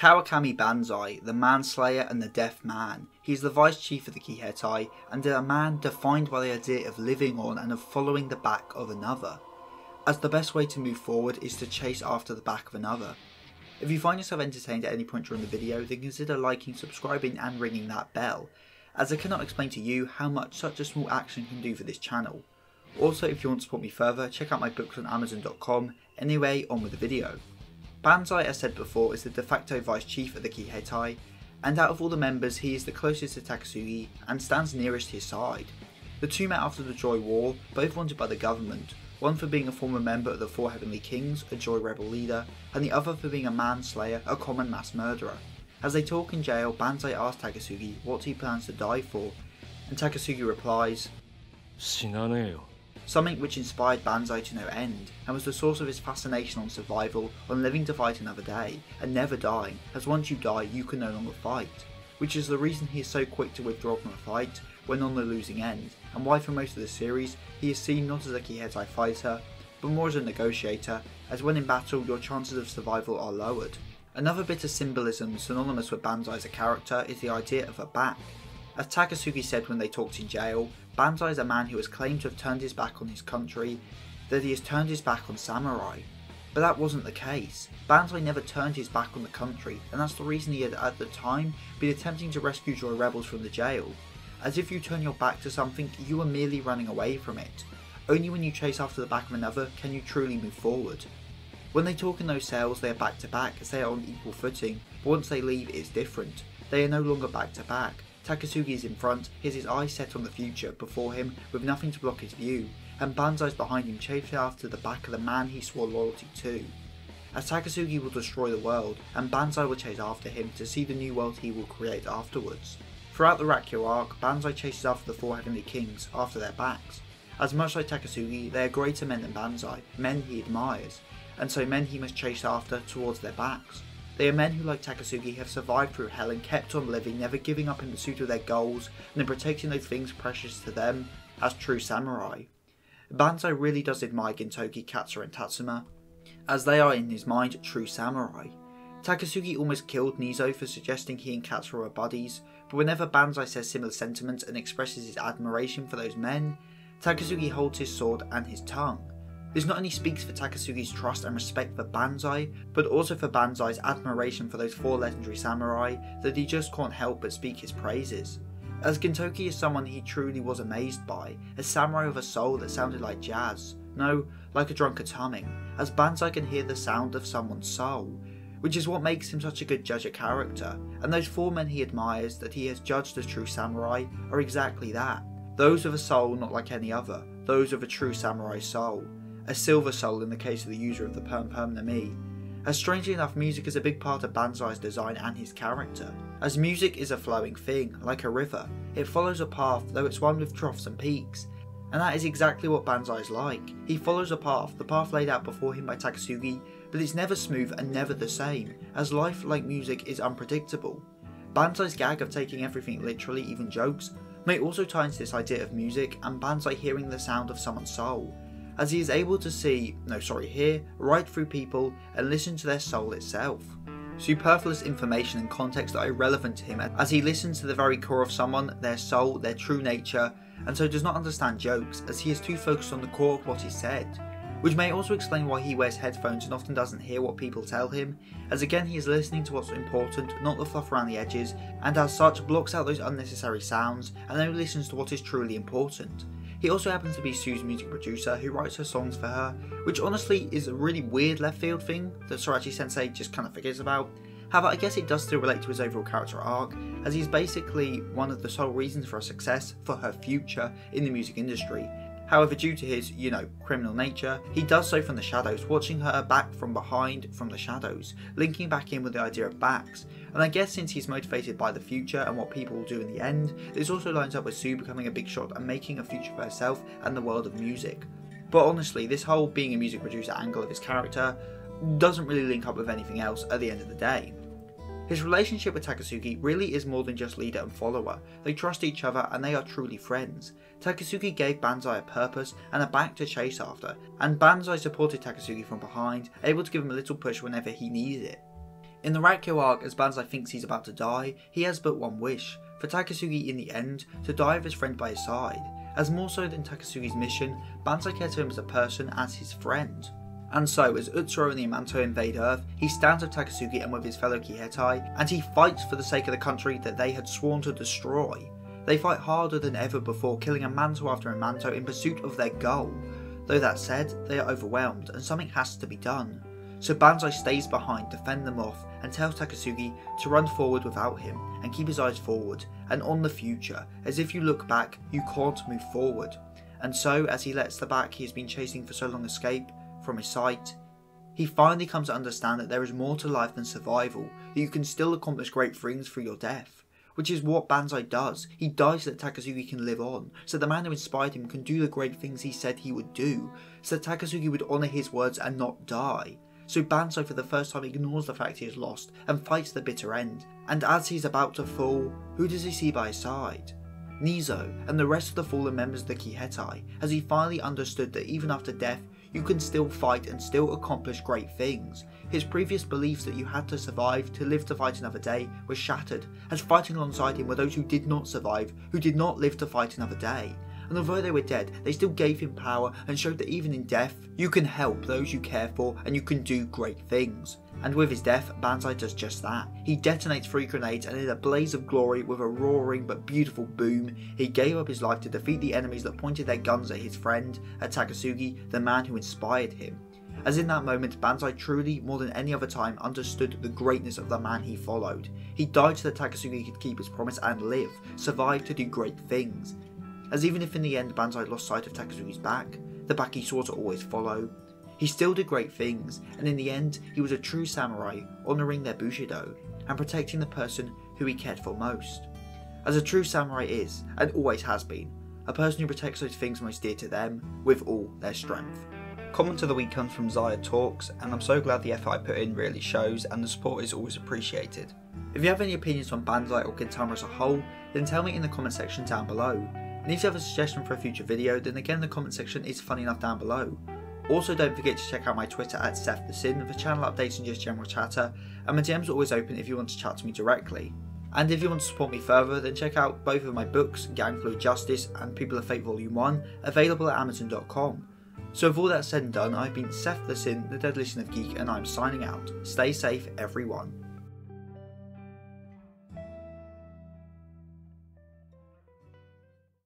Kawakami Banzai, the Manslayer and the Deaf Man. He's the Vice Chief of the Kihetai, and a man defined by the idea of living on and of following the back of another, as the best way to move forward is to chase after the back of another. If you find yourself entertained at any point during the video, then consider liking, subscribing and ringing that bell, as I cannot explain to you how much such a small action can do for this channel. Also, if you want to support me further, check out my books on Amazon.com. Anyway, on with the video. Banzai, as said before, is the de facto Vice Chief of the Kihetai, and out of all the members he is the closest to Takasugi and stands nearest his side. The two met after the Joy War, both wanted by the government, one for being a former member of the Four Heavenly Kings, a Joy rebel leader, and the other for being a manslayer, a common mass murderer. As they talk in jail, Banzai asks Takasugi what he plans to die for, and Takasugi replies, "Shinaneo." Something which inspired Banzai to no end, and was the source of his fascination on survival, on living to fight another day, and never dying, as once you die you can no longer fight, which is the reason he is so quick to withdraw from a fight when on the losing end, and why for most of the series he is seen not as a Kihetai fighter, but more as a negotiator, as when in battle your chances of survival are lowered. Another bit of symbolism synonymous with Banzai as a character is the idea of a back. As Takasugi said when they talked in jail, Banzai is a man who has claimed to have turned his back on his country, that he has turned his back on samurai. But that wasn't the case. Banzai never turned his back on the country, and that's the reason he had at the time been attempting to rescue Joy rebels from the jail. As if you turn your back to something, you are merely running away from it. Only when you chase after the back of another can you truly move forward. When they talk in those cells they are back to back as they are on equal footing, but once they leave it's different. They are no longer back to back. Takasugi is in front, he has his eyes set on the future before him with nothing to block his view, and Banzai is behind him chasing after the back of the man he swore loyalty to. As Takasugi will destroy the world, and Banzai will chase after him to see the new world he will create afterwards. Throughout the Rakkyo arc, Banzai chases after the Four Heavenly Kings after their backs. As much like Takasugi, they are greater men than Banzai, men he admires, and so men he must chase after towards their backs. They are men who, like Takasugi, have survived through hell and kept on living, never giving up in pursuit of their goals and in protecting those things precious to them as true samurai. Banzai really does admire Gintoki, Katsura and Tatsuma, as they are in his mind true samurai. Takasugi almost killed Nizo for suggesting he and Katsura are buddies, but whenever Banzai says similar sentiments and expresses his admiration for those men, Takasugi holds his sword and his tongue. This not only speaks for Takasugi's trust and respect for Banzai, but also for Banzai's admiration for those four legendary samurai that he just can't help but speak his praises. As Gintoki is someone he truly was amazed by, a samurai with a soul that sounded like jazz, no, like a drunkard's humming, as Banzai can hear the sound of someone's soul, which is what makes him such a good judge of character, and those four men he admires that he has judged as true samurai are exactly that, those with a soul not like any other, those with a true samurai soul. A silver soul in the case of the user of the Perm no Mi. As strangely enough, music is a big part of Banzai's design and his character, as music is a flowing thing, like a river. It follows a path, though it's one with troughs and peaks, and that is exactly what Banzai is like. He follows a path, the path laid out before him by Takasugi, but it's never smooth and never the same, as life, like music, is unpredictable. Banzai's gag of taking everything literally, even jokes, may also tie into this idea of music and Banzai hearing the sound of someone's soul, as he is able to hear right through people and listen to their soul itself. Superfluous information and context are irrelevant to him as he listens to the very core of someone, their soul, their true nature, and so does not understand jokes as he is too focused on the core of what is said, which may also explain why he wears headphones and often doesn't hear what people tell him, as again he is listening to what's important, not the fluff around the edges, and as such blocks out those unnecessary sounds and only listens to what is truly important. He also happens to be Sue's music producer who writes her songs for her, which honestly is a really weird left field thing that Sorachi Sensei just kind of forgets about. However, I guess it does still relate to his overall character arc, as he's basically one of the sole reasons for her success, for her future in the music industry. However, due to his, criminal nature, he does so from the shadows, watching her back from behind from the shadows, linking back in with the idea of backs. And I guess since he's motivated by the future and what people will do in the end, this also lines up with Sue becoming a big shot and making a future for herself and the world of music. But honestly, this whole being a music producer angle of his character doesn't really link up with anything else at the end of the day. His relationship with Takasugi really is more than just leader and follower. They trust each other and they are truly friends. Takasugi gave Banzai a purpose and a back to chase after, and Banzai supported Takasugi from behind, able to give him a little push whenever he needed it. In the Raikyo arc, as Banzai thinks he's about to die, he has but one wish, for Takasugi in the end to die with his friend by his side, as more so than Takasugi's mission, Banzai cares for him as a person, as his friend. And so, as Utsuro and the Yamato invade Earth, he stands with Takasugi and with his fellow Kihetai, and he fights for the sake of the country that they had sworn to destroy. They fight harder than ever before, killing a manto after a manto in pursuit of their goal. Though that said, they are overwhelmed, and something has to be done. So Banzai stays behind to fend them off and tells Takasugi to run forward without him and keep his eyes forward and on the future, as if you look back, you can't move forward. And so, as he lets the back he has been chasing for so long escape from his sight, he finally comes to understand that there is more to life than survival, that you can still accomplish great things through your death. Which is what Banzai does. He dies so that Takasugi can live on, so the man who inspired him can do the great things he said he would do, so that Takasugi would honour his words and not die. So Banzai for the first time ignores the fact he has lost and fights the bitter end, and as he's about to fall, who does he see by his side? Nizo and the rest of the fallen members of the Kihetai, as he finally understood that even after death, you can still fight and still accomplish great things. His previous beliefs that you had to survive to live to fight another day were shattered, as fighting alongside him were those who did not survive, who did not live to fight another day. And although they were dead, they still gave him power and showed that even in death, you can help those you care for and you can do great things. And with his death, Banzai does just that. He detonates 3 grenades and in a blaze of glory with a roaring but beautiful boom, he gave up his life to defeat the enemies that pointed their guns at his friend, at Takasugi, the man who inspired him. As in that moment, Banzai truly, more than any other time, understood the greatness of the man he followed. He died so that Takasugi could keep his promise and live, survive to do great things. As even if in the end Banzai lost sight of Takasugi's back, the back he swore to always follow, he still did great things, and in the end he was a true samurai, honouring their Bushido, and protecting the person who he cared for most. As a true samurai is, and always has been, a person who protects those things most dear to them, with all their strength. Comment of the week comes from Zaya Talks, and I'm so glad the effort I put in really shows, and the support is always appreciated. If you have any opinions on Banzai or Gintama as a whole, then tell me in the comment section down below. And if you have a suggestion for a future video, then again the comment section is funny enough down below. Also don't forget to check out my Twitter at SethTheSin for channel updates and just general chatter, and my DMs are always open if you want to chat to me directly. And if you want to support me further, then check out both of my books, Gang Fluid Justice and People of Fate Volume 1, available at Amazon.com. So with all that said and done, I've been SethTheSin, the Deadly Sin of Geek, and I'm signing out. Stay safe, everyone.